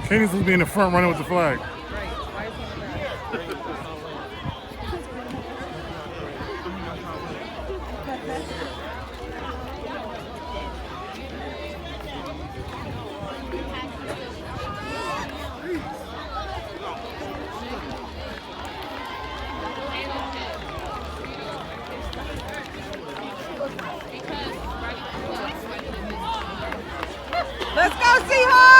Kane's supposed to be in the front running with the flag. Let's go, Seahawks!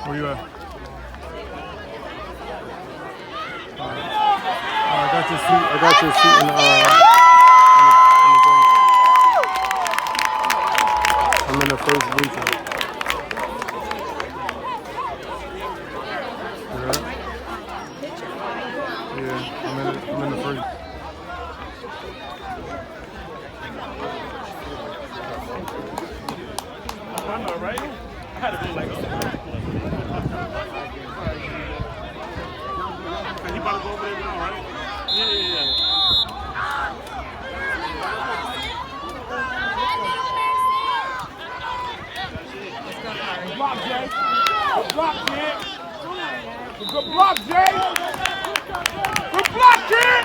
Where you at? I got your seat. I got your seat in the I'm in the first bleacher. Yeah, I'm in the first. I know, right? I had to do like he about to go over there now, right? Yeah. Block, Jay. Good block, kid. Good block, Jay. Good block, kid.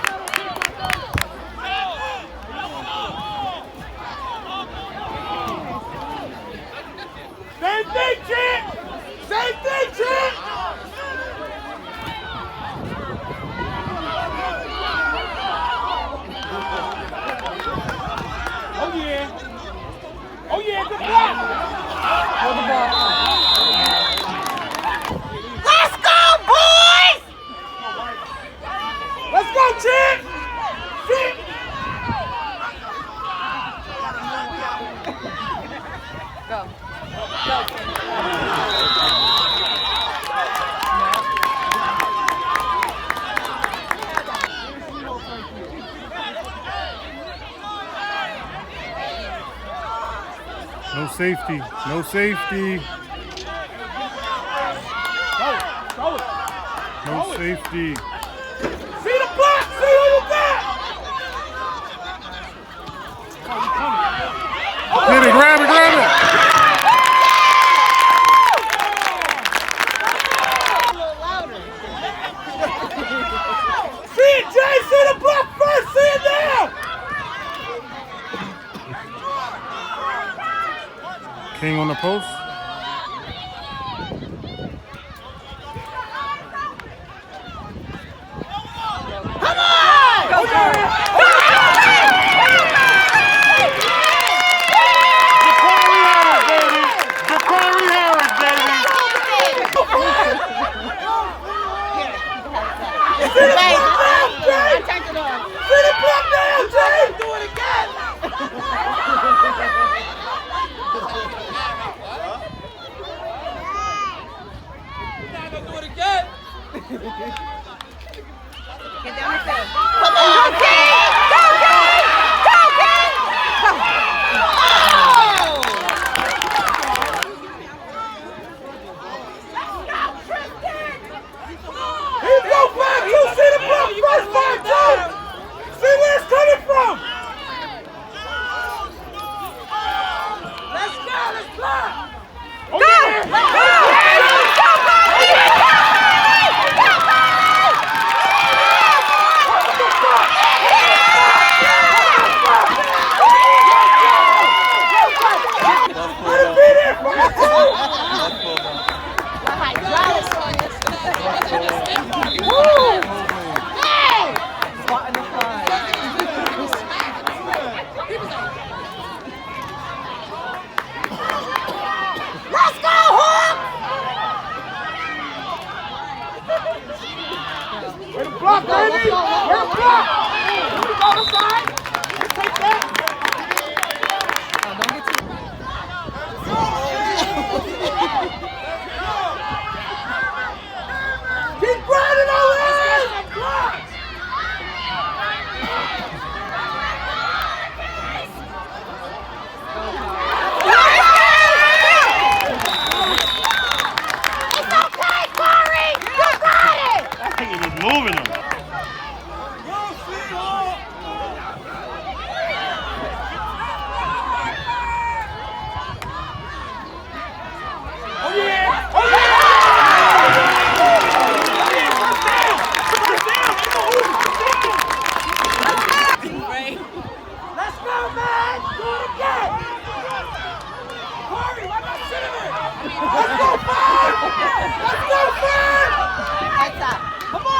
Same thing, kid. Same thing, kid. Oh yeah, good block. Hold the ball. Let's go, boys! Let's go, Chip! Go. No safety. No safety. No safety. See the block! See who you got! Get it, grab it, grab it! See it, Jay! See the block first! See it now! King on the post. Come on! Go, Jacarri! Jacarri Harris, baby! See the block now, Jay! I checked it off. See the block now, Jay! Do it again! outside. Let's take that. Keep grinding on it! It's okay, Corey! You got it! I think he was moving him. Oh yeah! Oh yeah! Let's go, man! Do it again! Corey, like I said! Let's go, Fern! Let's go, Fern! Heads up. Come on!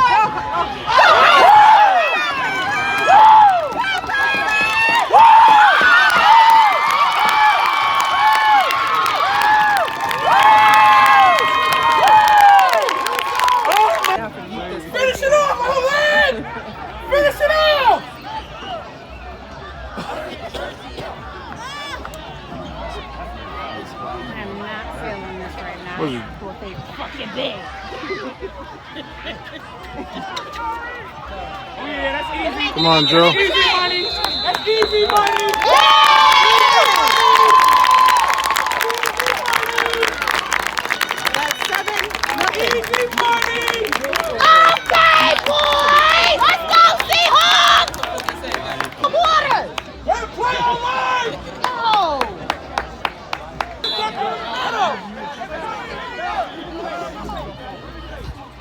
Finish it off, Olin! Finish it off! I'm not feeling this right now. What is it? Poor thing. Fucking big. Oh yeah, that's easy. Come on, Joe. Easy money. That's easy money. That's 7. Easy money. Okay, boys! Let's go, Seahawks! Water! Way to play online. Oh!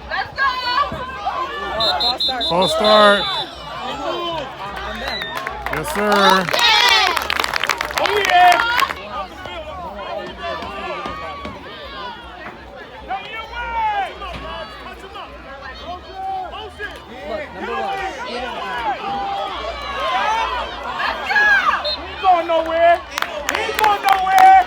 Let's go! False start. Yes, sir. Oh yeah. He ain't going nowhere. He ain't going nowhere.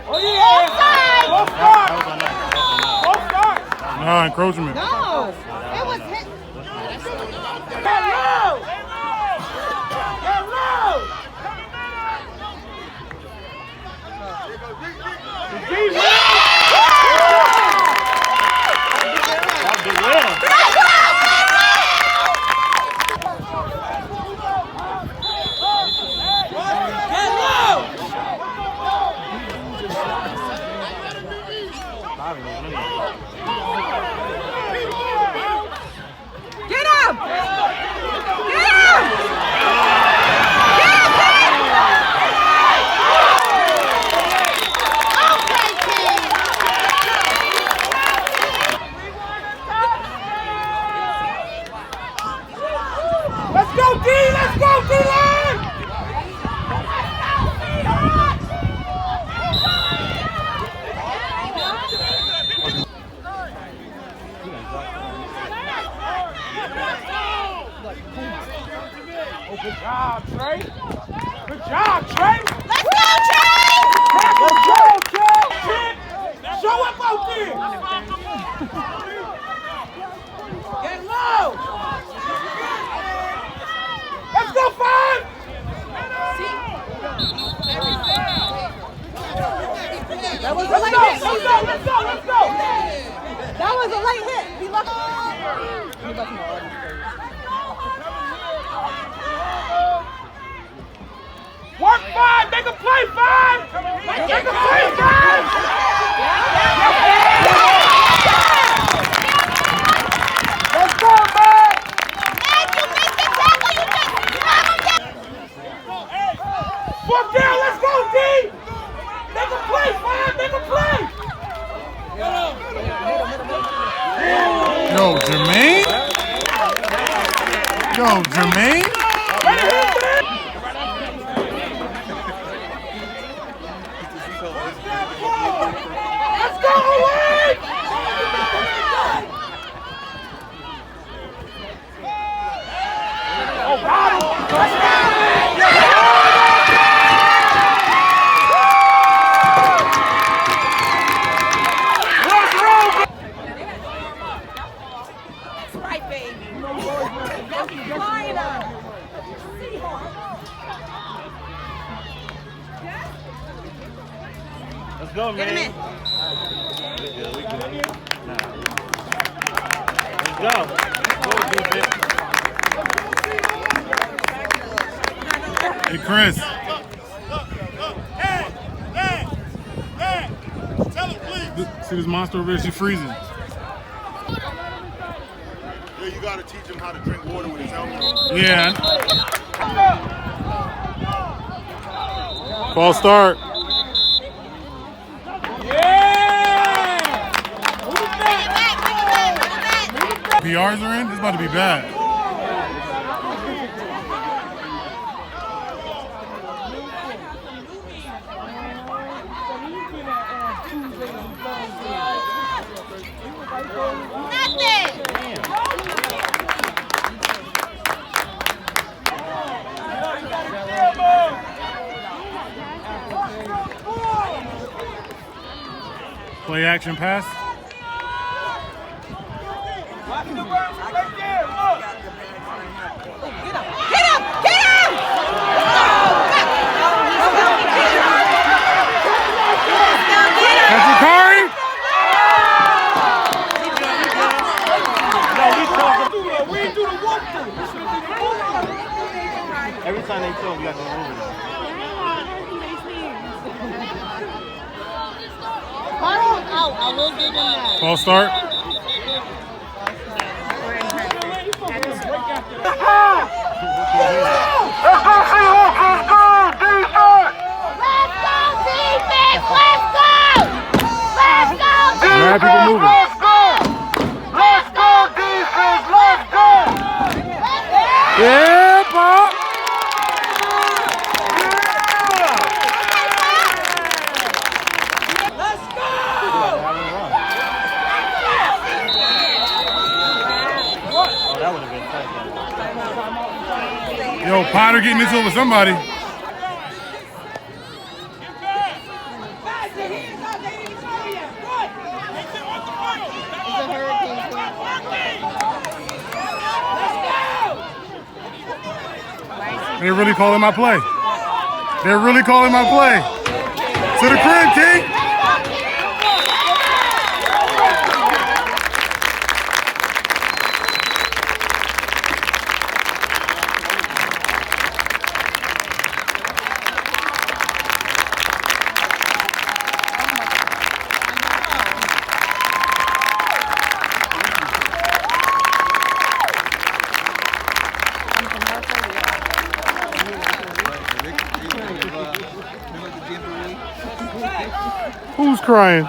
Oh yeah. Both starts. Both starts. No, encroachment. No! It was hit. Hello. Hello. Get him! Get him! Okay, King! Let's go, D! Let's go, D-line! Oh, good job, Trey. Good job, Trey. Let's go, Trey! Let's go, Trey. Show up out there. Get low. Let's go, Fern. That was a Let's late go, hit. let's go, let's go, let's go. That was a late hit. He left. Work 5, make a play 5. Make a play 5. Let's go, man. And you make the tackle. You just grab him down. Fourth down, let's go, D. Make a play 5, make a play. Yo, Jermaine? Yo, Jermaine? Let's go, away! Oh, got him! Let's go! go, man. Get him in. We good. Let's go. Go, defense. Hey, Chris. See this monster over there? She's freezing. Yeah, you got to teach him how to drink water with his helmet on. Yeah. False start. PRs are in? It's about to be bad. Play action pass. Jacarri. Every time they talk, we got to go over there. I will give him that. False start. Mad people moving. Yeah, Bob. Oh, that would have been touchdown. Yo, Potter getting this over somebody. They're really calling my play. They're really calling my play. To the crib, King. Who's crying?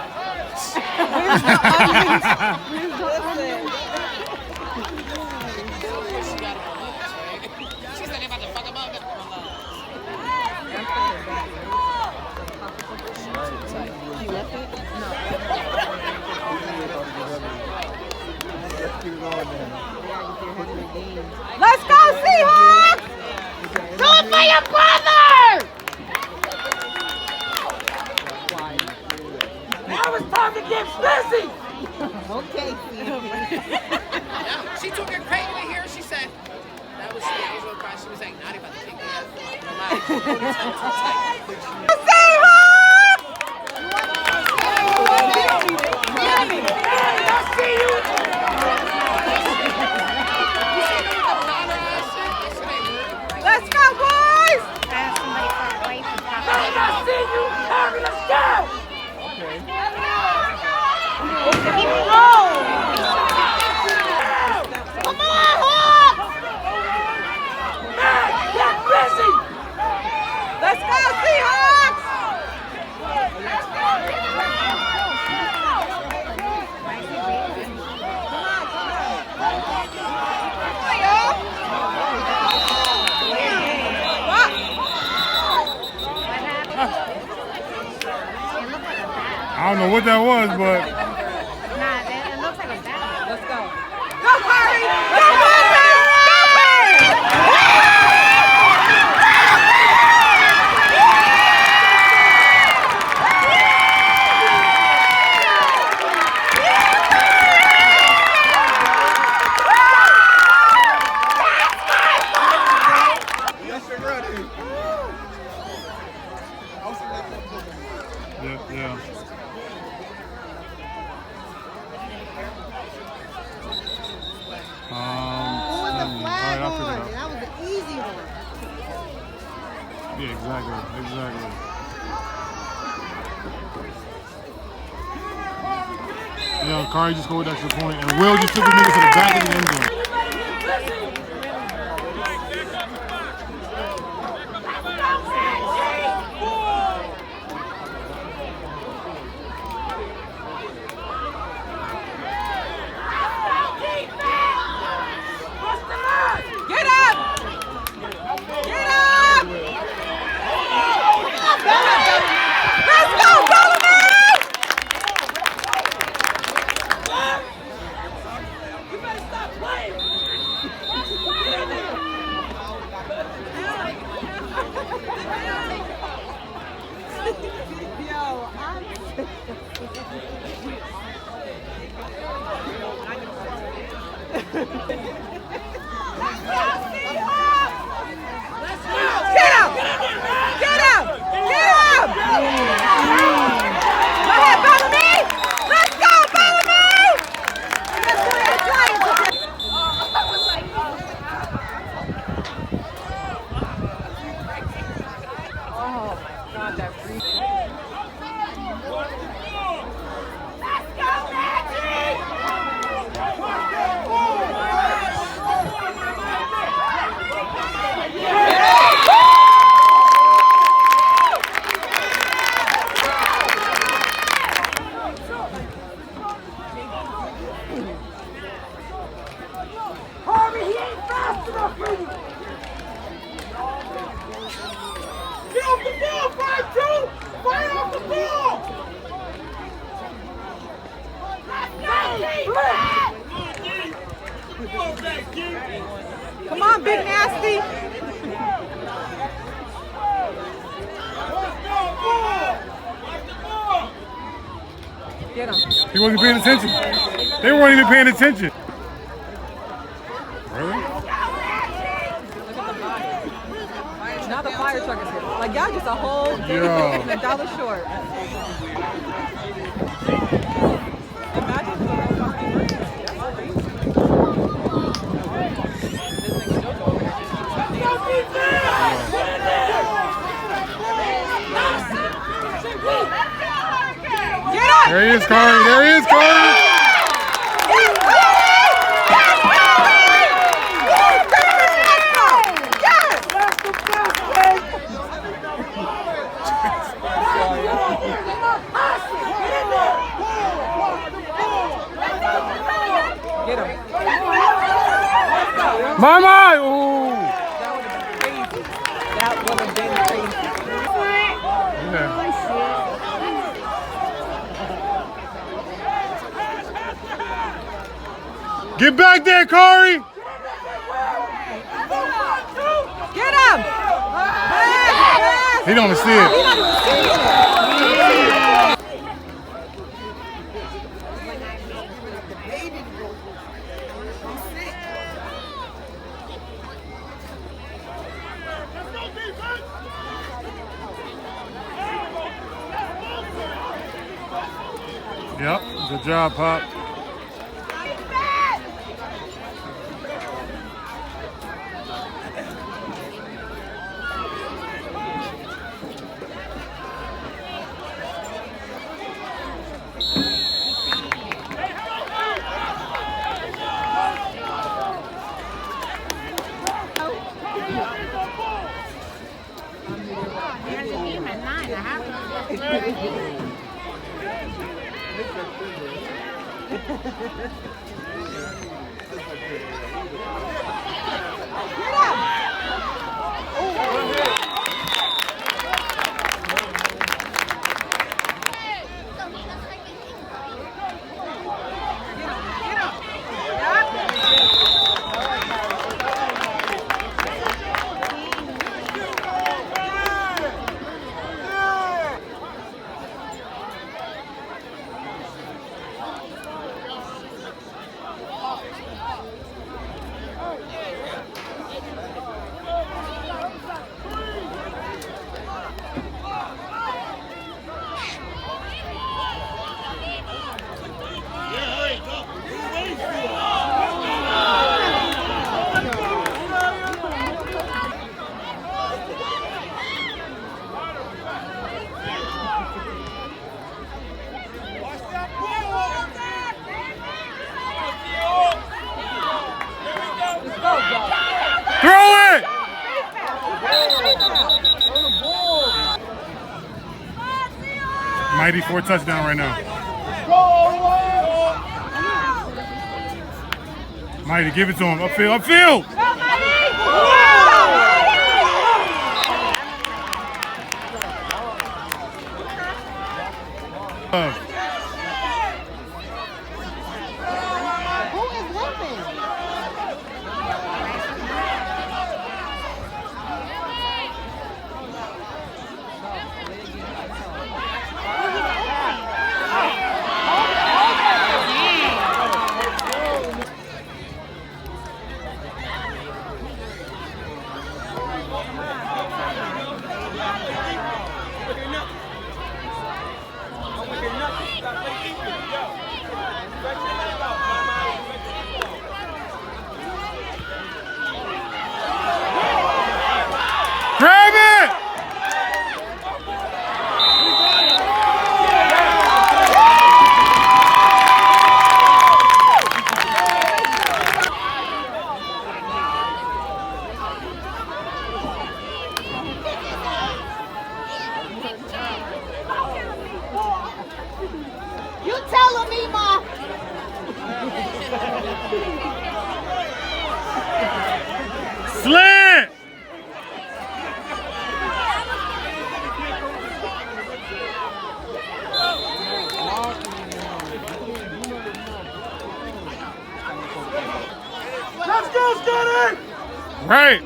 Let's go, Seahawks! Do it for your brother! Now it's time to get busy! Okay, She took her crate right here. She said, that was real cry. She was like, not about to take that. Let's go, boys! Keep it rolling! Come on, Hawks! Get busy! Let's go, Seahawks! I don't know what that was, but Nah, it looks like a bat. Let's go. Go, Harry! Go, Harry! Yeah. Who was the flag I'll figure it on? out. That was an easy one. Yeah, exactly. Yeah, Kari just scored that extra point, and Will just took his nigga to the back of the end zone. Get up! Get up! Let's go, Solomon! You better stop playing! Yo, Get up! Get up! Get up! Go ahead, follow me! Let's go, follow me! Oh my God, that free. Let's go, Magic! Harvey, he ain't fast enough for you. Get off the ball, 5-2. Fire off the ball. Come on, big nasty. Get him. He wasn't paying attention. They weren't even paying attention. Really? Now the fire truck is here. Like y'all just a whole day Yeah. and $1 short. Imagine the whole fucking Get up! There he is, Kari. There he is, Kari. Get him. My! Ooh. That would have been crazy. Yeah. Get back there, Kari! Get him! He don't see it. Yep, good job, Pop. There's a game at 9. I have Mighty 4 touchdown right now. Mighty, give it to him. Upfield, upfield! Slant! Let's go, Scotty! Right.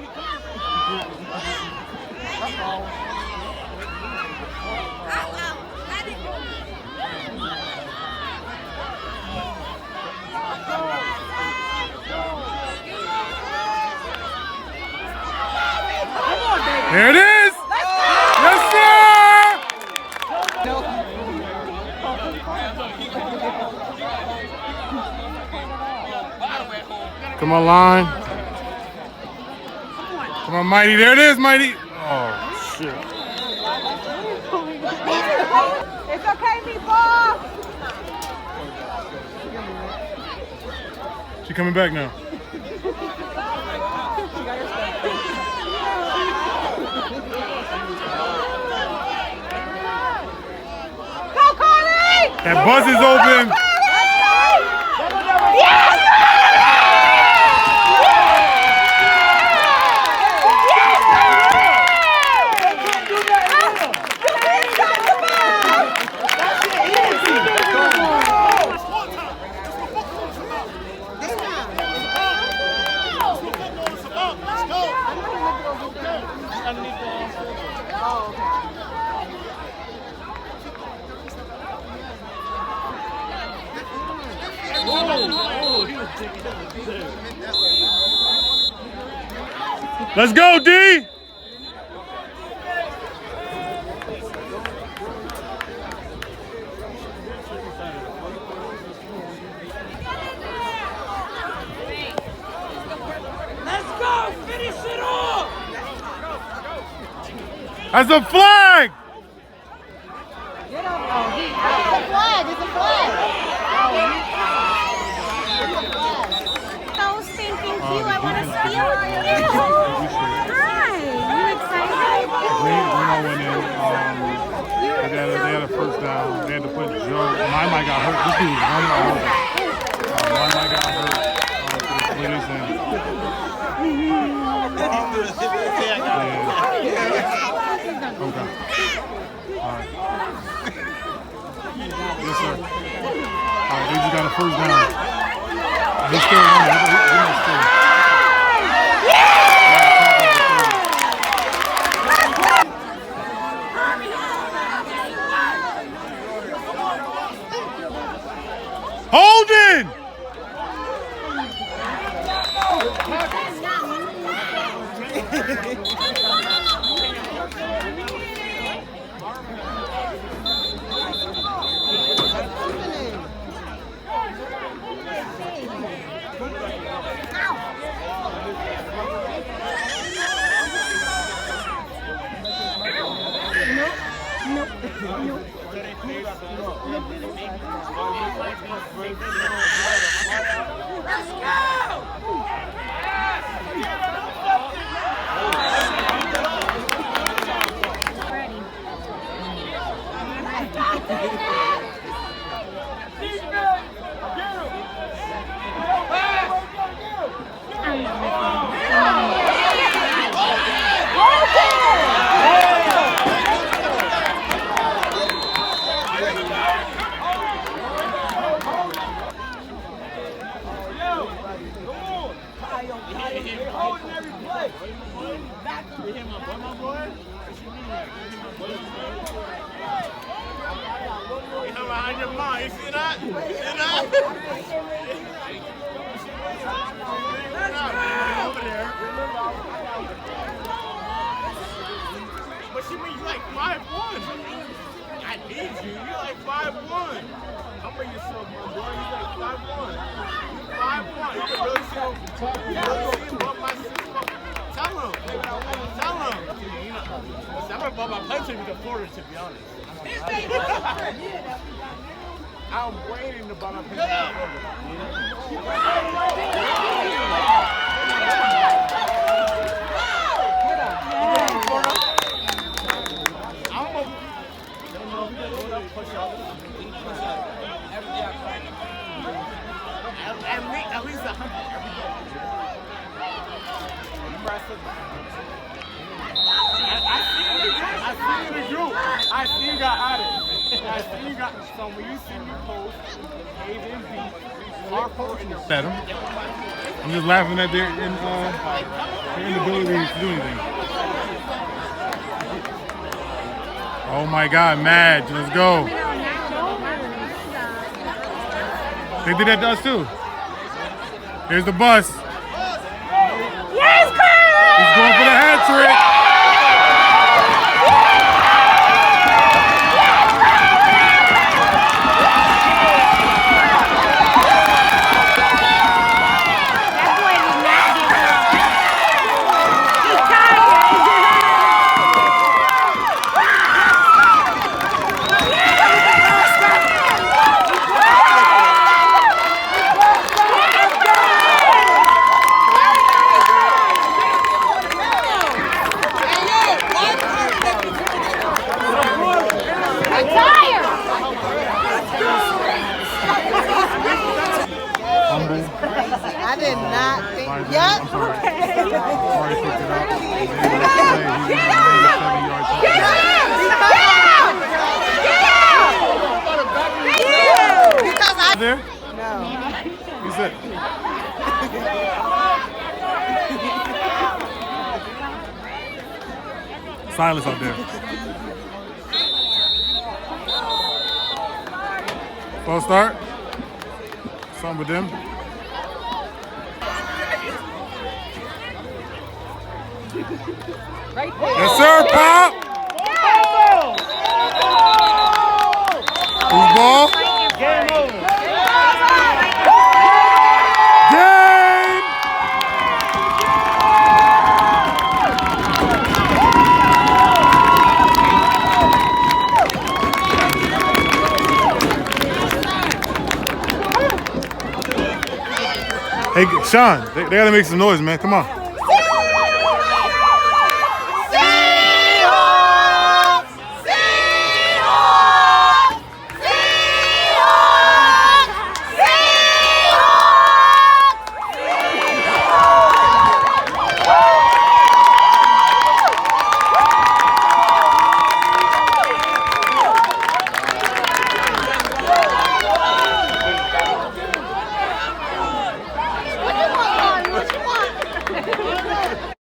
There it is! Yes, sir! Come on, line. Come on, Mighty. There it is, Mighty. Oh, shit. It's okay, meatball. She coming back now. That bus is open. Yes! Let's go, D! Let's go! Finish it off! That's a flag! It's a flag. It's a flag. So stinking cute. I want to steal you. Hi. You excited? We went in. They had a first down. They had to put Joe. My mic got hurt. This dude was running all over. My mic got hurt. Okay. All right. Yes, sir. All right, they just got a first down. They still running. Holding! Behind your mind, you see that? You see that? Over there. But she mean you like 5'1". I need you. You like 5'1". I'm bringing you some, my boy. You like 5'1". 5'1". You can really see him above my 6 foot. Tell him. Tell him. You know, I'm gonna bump my punch with the Florida, to be honest. I'm waiting to bump my punch with the At least 100 every day. I see you got at it. I see you got. So when you see me post, Haven Hartford in your. At them. I'm just laughing at their inability to do anything. Oh my God, Madge, let's go. They did that to us too. Here's the bus. Yes, Carl! He's going for the hat trick. I did not think. I'm sorry. Sorry, picked it up. Because I there? no. He said. Silence out there. False start. Something with them. Right there. Yes, sir, Pop. Who's ball? Game over. Game. Hey, Sean, they gotta make some noise, man. Come on.